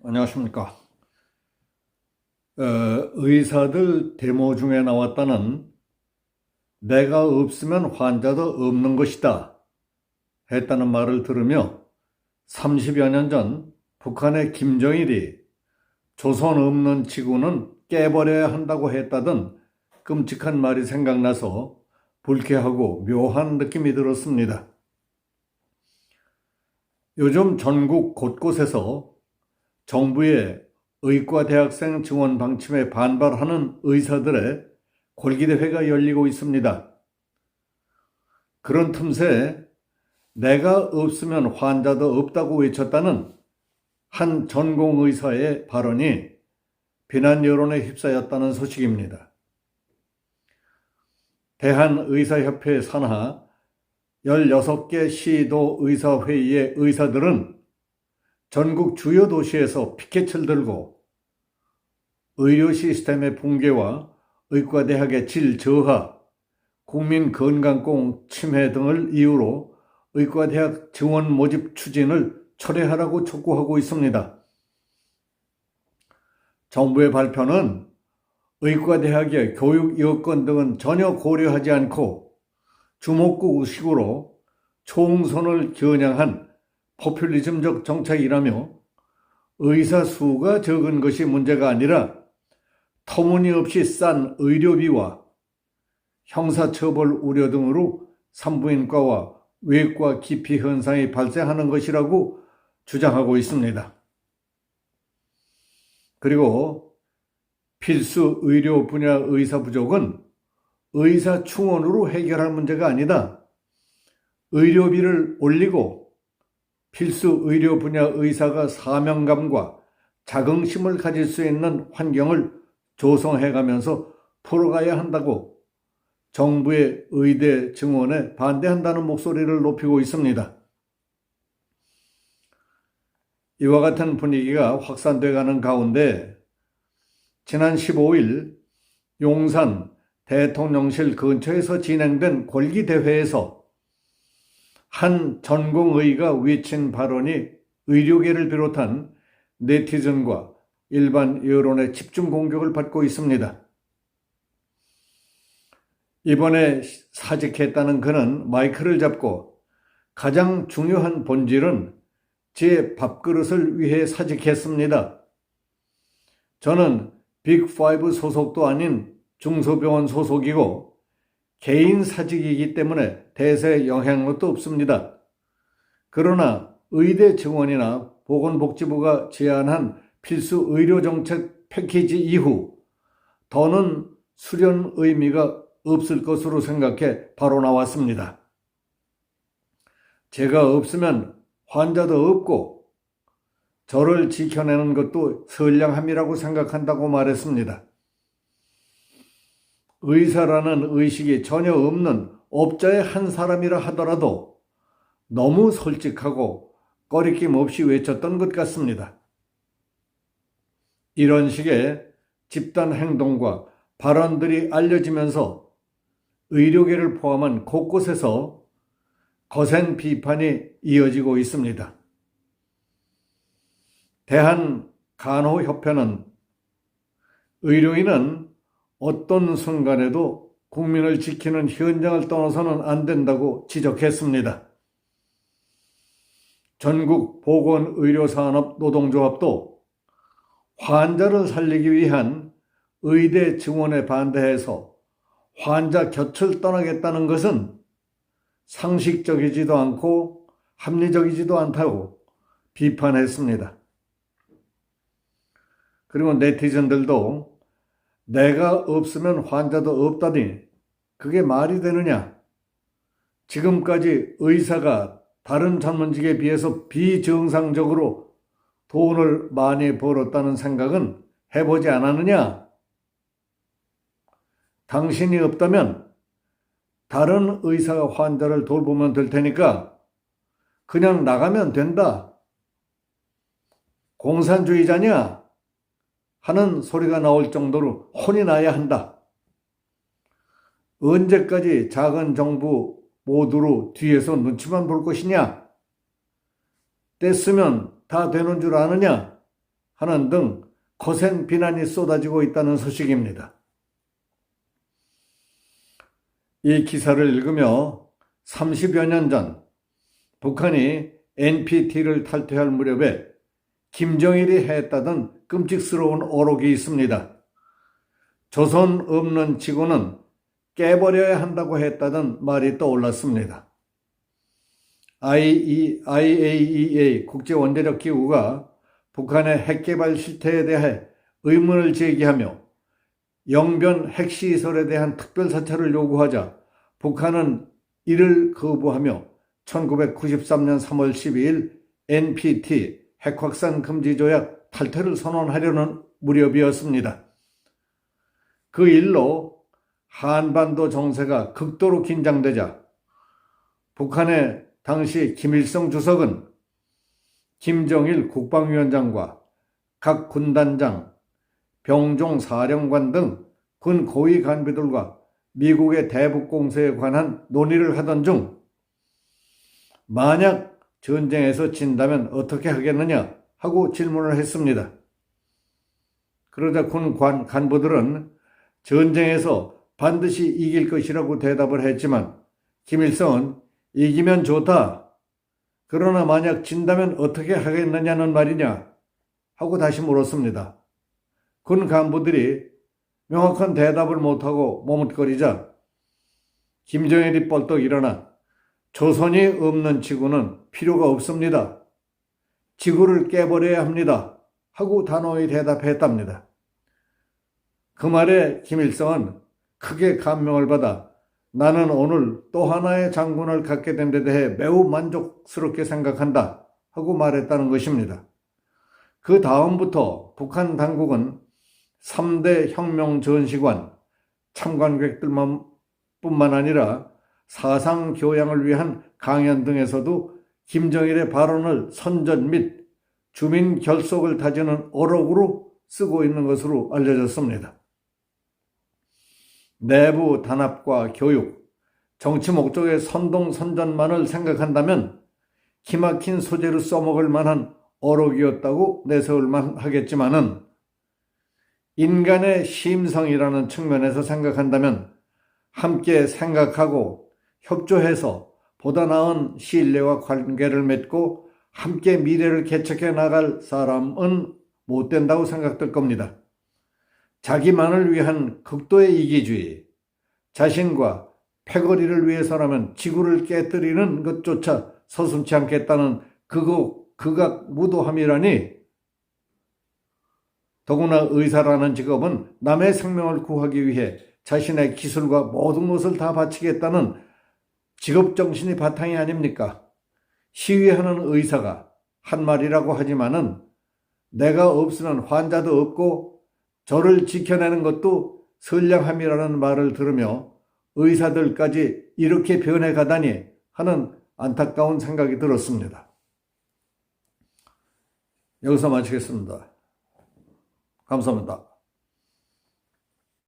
안녕하십니까. 의사들 데모 중에 나왔다는 내가 없으면 환자도 없는 것이다 했다는 말을 들으며 30여 년 전 북한의 김정일이 조선 없는 지구는 깨버려야 한다고 했다던 끔찍한 말이 생각나서 불쾌하고 묘한 느낌이 들었습니다. 요즘 전국 곳곳에서 정부의 의과대학생 증원 방침에 반발하는 의사들의 골기대회가 열리고 있습니다. 그런 틈새 내가 없으면 환자도 없다고 외쳤다는 한 전공의사의 발언이 비난 여론에 휩싸였다는 소식입니다. 대한의사협회 산하 16개 시도 의사회의의 의사들은 전국 주요 도시에서 피켓을 들고 의료 시스템의 붕괴와 의과대학의 질 저하, 국민 건강공 침해 등을 이유로 의과대학 증원 모집 추진을 철회하라고 촉구하고 있습니다. 정부의 발표는 의과대학의 교육 여건 등은 전혀 고려하지 않고 주먹구구식으로 총선을 겨냥한 포퓰리즘적 정책이라며 의사 수가 적은 것이 문제가 아니라 터무니없이 싼 의료비와 형사처벌 우려 등으로 산부인과와 외과 기피 현상이 발생하는 것이라고 주장하고 있습니다. 그리고 필수 의료 분야 의사 부족은 의사 충원으로 해결할 문제가 아니다. 의료비를 올리고 필수 의료 분야 의사가 사명감과 자긍심을 가질 수 있는 환경을 조성해가면서 풀어가야 한다고 정부의 의대 증원에 반대한다는 목소리를 높이고 있습니다. 이와 같은 분위기가 확산돼가는 가운데 지난 15일 용산 대통령실 근처에서 진행된 골기대회에서 한 전공의가 외친 발언이 의료계를 비롯한 네티즌과 일반 여론의 집중 공격을 받고 있습니다. 이번에 사직했다는 그는 마이크를 잡고 가장 중요한 본질은 제 밥그릇을 위해 사직했습니다. 저는 빅5 소속도 아닌 중소병원 소속이고 개인 사직이기 때문에 대세에 영향력도 없습니다. 그러나 의대 증원이나 보건복지부가 제안한 필수 의료정책 패키지 이후 더는 수련 의미가 없을 것으로 생각해 바로 나왔습니다. 제가 없으면 환자도 없고 저를 지켜내는 것도 선량함이라고 생각한다고 말했습니다. 의사라는 의식이 전혀 없는 업자의 한 사람이라 하더라도 너무 솔직하고 꺼리낌 없이 외쳤던 것 같습니다. 이런 식의 집단 행동과 발언들이 알려지면서 의료계를 포함한 곳곳에서 거센 비판이 이어지고 있습니다. 대한간호협회는 의료인은 어떤 순간에도 국민을 지키는 현장을 떠나서는 안 된다고 지적했습니다. 전국 보건의료산업 노동조합도 환자를 살리기 위한 의대 증원에 반대해서 환자 곁을 떠나겠다는 것은 상식적이지도 않고 합리적이지도 않다고 비판했습니다. 그리고 네티즌들도 내가 없으면 환자도 없다니 그게 말이 되느냐? 지금까지 의사가 다른 전문직에 비해서 비정상적으로 돈을 많이 벌었다는 생각은 해보지 않았느냐? 당신이 없다면 다른 의사가 환자를 돌보면 될 테니까 그냥 나가면 된다. 공산주의자냐? 하는 소리가 나올 정도로 혼이 나야 한다. 언제까지 작은 정부 모두로 뒤에서 눈치만 볼 것이냐? 떼쓰면 다 되는 줄 아느냐? 하는 등 거센 비난이 쏟아지고 있다는 소식입니다. 이 기사를 읽으며 30여 년 전 북한이 NPT를 탈퇴할 무렵에 김정일이 했다던 끔찍스러운 어록이 있습니다. 조선 없는 지구는 깨버려야 한다고 했다던 말이 떠올랐습니다. IAEA 국제원자력기구가 북한의 핵개발 실태에 대해 의문을 제기하며 영변 핵시설에 대한 특별사찰을 요구하자 북한은 이를 거부하며 1993년 3월 12일 NPT 핵확산 금지 조약 탈퇴를 선언하려는 무렵이었습니다. 그 일로 한반도 정세가 극도로 긴장되자 북한의 당시 김일성 주석은 김정일 국방위원장과 각 군단장, 병종 사령관 등 군 고위 간부들과 미국의 대북 공세에 관한 논의를 하던 중 만약 전쟁에서 진다면 어떻게 하겠느냐 하고 질문을 했습니다. 그러자 군 간부들은 전쟁에서 반드시 이길 것이라고 대답을 했지만 김일성은 이기면 좋다. 그러나 만약 진다면 어떻게 하겠느냐는 말이냐 하고 다시 물었습니다. 군 간부들이 명확한 대답을 못하고 머뭇거리자 김정일이 벌떡 일어나 조선이 없는 지구는 필요가 없습니다. 지구를 깨버려야 합니다. 하고 단호히 대답했답니다. 그 말에 김일성은 크게 감명을 받아 나는 오늘 또 하나의 장군을 갖게 된 데 대해 매우 만족스럽게 생각한다 하고 말했다는 것입니다. 그 다음부터 북한 당국은 3대 혁명 전시관 참관객들뿐만 아니라 사상 교양을 위한 강연 등에서도 김정일의 발언을 선전 및 주민 결속을 다지는 어록으로 쓰고 있는 것으로 알려졌습니다. 내부 단합과 교육, 정치 목적의 선동선전만을 생각한다면 기막힌 소재로 써먹을 만한 어록이었다고 내세울 만하겠지만은 인간의 심성이라는 측면에서 생각한다면 함께 생각하고 협조해서 보다 나은 신뢰와 관계를 맺고 함께 미래를 개척해 나갈 사람은 못 된다고 생각될 겁니다. 자기만을 위한 극도의 이기주의, 자신과 패거리를 위해서라면 지구를 깨뜨리는 것조차 서슴지 않겠다는 극악무도함이라니 더구나 의사라는 직업은 남의 생명을 구하기 위해 자신의 기술과 모든 것을 다 바치겠다는 직업정신이 바탕이 아닙니까? 시위하는 의사가 한 말이라고 하지만은 내가 없으면 환자도 없고 저를 지켜내는 것도 선량함이라는 말을 들으며 의사들까지 이렇게 변해가다니 하는 안타까운 생각이 들었습니다. 여기서 마치겠습니다. 감사합니다.